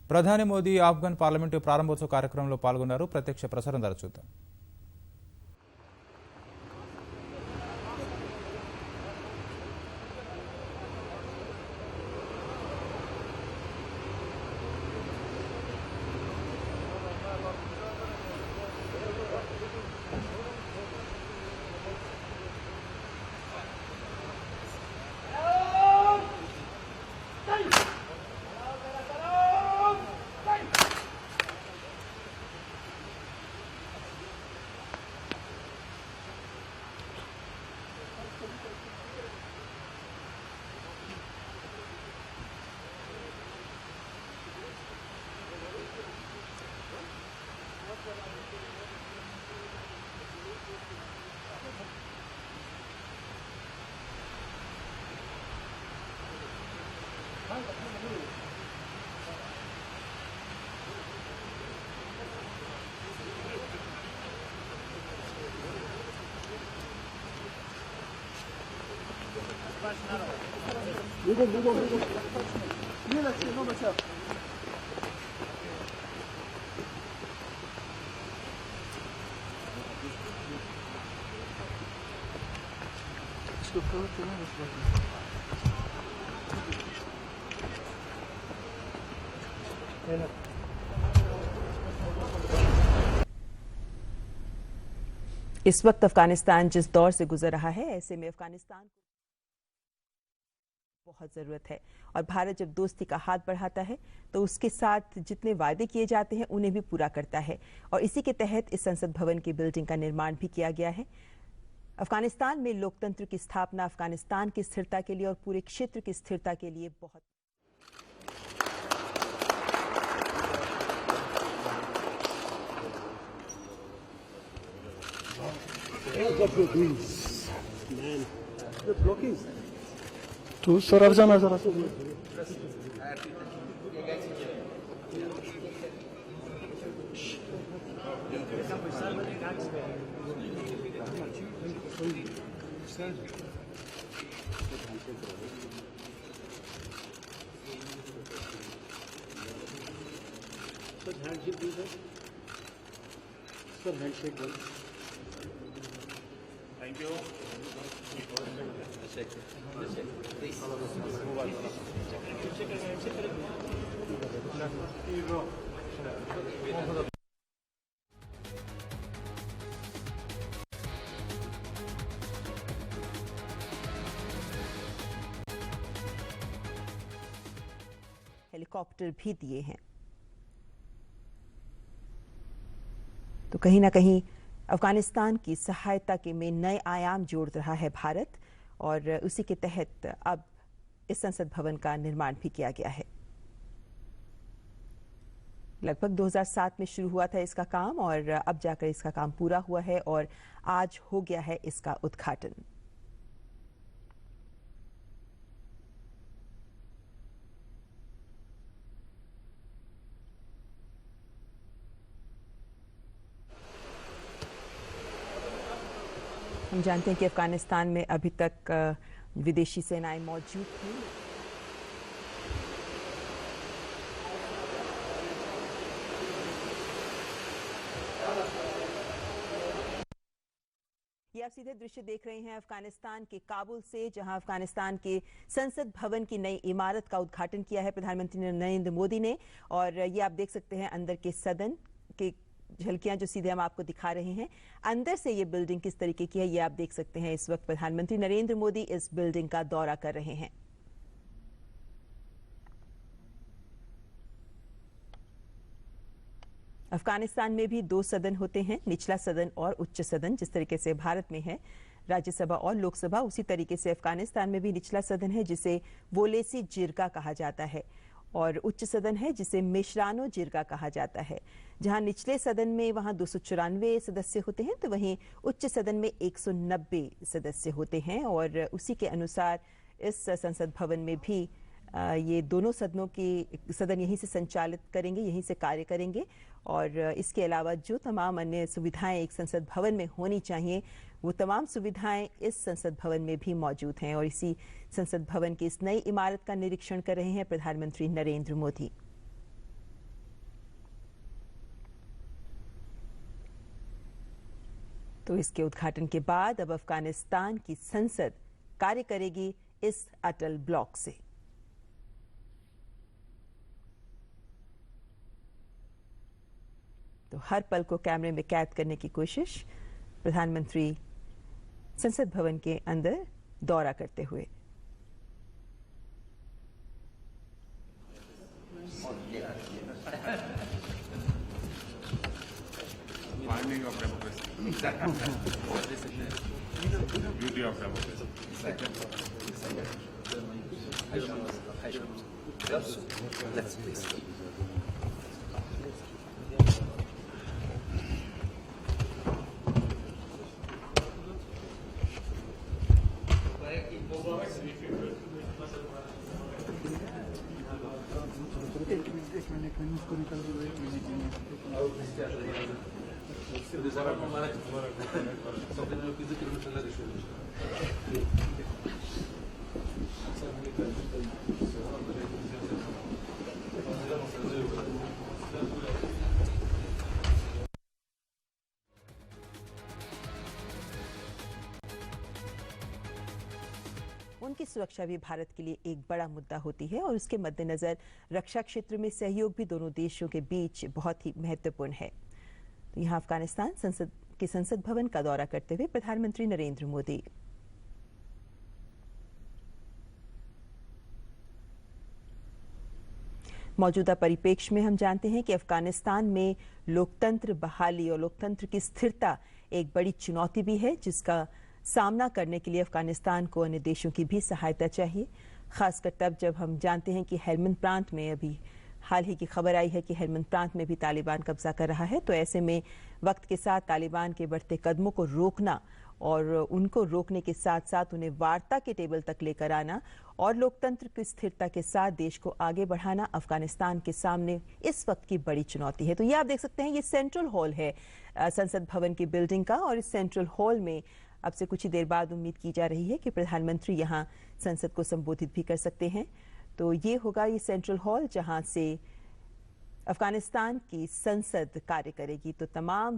ప్రధాని మోదీ ఆఫ్ఘన్ పార్లమెంటు ప్రారంభోత్సవ కార్యక్రమంలో పాల్గొన్నారు. ప్రత్యక్ష ప్రసారం ద్వారా చూద్దాం. इस वक्त अफगानिस्तान जिस दौर से गुजर रहा है, ऐसे में अफगानिस्तान को बहुत जरूरत है और भारत जब दोस्ती का हाथ बढ़ाता है तो उसके साथ जितने वादे किए जाते हैं उन्हें भी पूरा करता है और इसी के तहत इस संसद भवन की बिल्डिंग का निर्माण भी किया गया है। अफगानिस्तान में लोकतंत्र की स्थापना अफगानिस्तान की स्थिरता के लिए और पूरे क्षेत्र की स्थिरता के लिए बहुत तू सर जाना जरा सर हैंडशेक दो। Thank you. हेलीकॉप्टर भी दिए हैं। तो कहीं ना कहीं अफगानिस्तान की सहायता के में नए आयाम जोड़ रहा है भारत और उसी के तहत अब इस संसद भवन का निर्माण भी किया गया है। लगभग 2007 में शुरू हुआ था इसका काम और अब जाकर इसका काम पूरा हुआ है और आज हो गया है इसका उद्घाटन। हम जानते हैं कि अफगानिस्तान में अभी तक विदेशी सेनाएं मौजूद थी। ये आप सीधे दृश्य देख रहे हैं अफगानिस्तान के काबुल से, जहां अफगानिस्तान के संसद भवन की नई इमारत का उद्घाटन किया है प्रधानमंत्री नरेंद्र मोदी ने। और ये आप देख सकते हैं अंदर के सदन के झलकियां जो सीधे हम आपको दिखा रहे हैं। अंदर से ये बिल्डिंग किस तरीके की है ये आप देख सकते हैं। इस वक्त प्रधानमंत्री नरेंद्र मोदी इस बिल्डिंग का दौरा कर रहे हैं। अफगानिस्तान में भी 2 सदन होते हैं, निचला सदन और उच्च सदन। जिस तरीके से भारत में है राज्यसभा और लोकसभा, उसी तरीके से अफगानिस्तान में भी निचला सदन है जिसे वोलेसी जिरगा कहा जाता है और उच्च सदन है जिसे मिश्रानो जिरगा कहा जाता है। जहां निचले सदन में वहां 294 सदस्य होते हैं तो वहीं उच्च सदन में 190 सदस्य होते हैं और उसी के अनुसार इस संसद भवन में भी ये दोनों सदनों की सदन यहीं से संचालित करेंगे, यहीं से कार्य करेंगे और इसके अलावा जो तमाम अन्य सुविधाएं एक संसद भवन में होनी चाहिए वो तमाम सुविधाएं इस संसद भवन में भी मौजूद हैं और इसी संसद भवन की इस नई इमारत का निरीक्षण कर रहे हैं प्रधानमंत्री नरेंद्र मोदी। तो इसके उद्घाटन के बाद अब अफगानिस्तान की संसद कार्य करेगी इस अटल ब्लॉक से। तो हर पल को कैमरे में कैद करने की कोशिश, प्रधानमंत्री संसद भवन के अंदर दौरा करते हुए। Finding of democracy. Beauty of democracy. Let's please. उनकी सुरक्षा भी भारत के लिए एक बड़ा मुद्दा होती है और उसके मद्देनजर रक्षा क्षेत्र में सहयोग भी दोनों देशों के बीच बहुत ही महत्वपूर्ण है। तो यहाँ अफगानिस्तान संसद भवन का दौरा करते हुए प्रधानमंत्री नरेंद्र मोदी। मौजूदा परिप्रेक्ष्य में हम जानते हैं कि अफगानिस्तान में लोकतंत्र बहाली और लोकतंत्र की स्थिरता एक बड़ी चुनौती भी है, जिसका सामना करने के लिए अफगानिस्तान को अन्य देशों की भी सहायता चाहिए, खासकर तब जब हम जानते हैं कि हेलमंद प्रांत में अभी हाल ही की खबर आई है कि हेलमंद प्रांत में भी तालिबान कब्जा कर रहा है। तो ऐसे में वक्त के साथ तालिबान के बढ़ते कदमों को रोकना और उनको रोकने के साथ साथ उन्हें वार्ता के टेबल तक लेकर आना और लोकतंत्र की स्थिरता के साथ देश को आगे बढ़ाना अफगानिस्तान के सामने इस वक्त की बड़ी चुनौती है। तो ये आप देख सकते हैं, ये सेंट्रल हॉल है संसद भवन की बिल्डिंग का, और इस सेंट्रल हॉल में अब से कुछ ही देर बाद उम्मीद की जा रही है कि प्रधानमंत्री यहां संसद को संबोधित भी कर सकते हैं। तो ये होगा ये सेंट्रल हॉल जहां से अफगानिस्तान की संसद कार्य करेगी। तो तमाम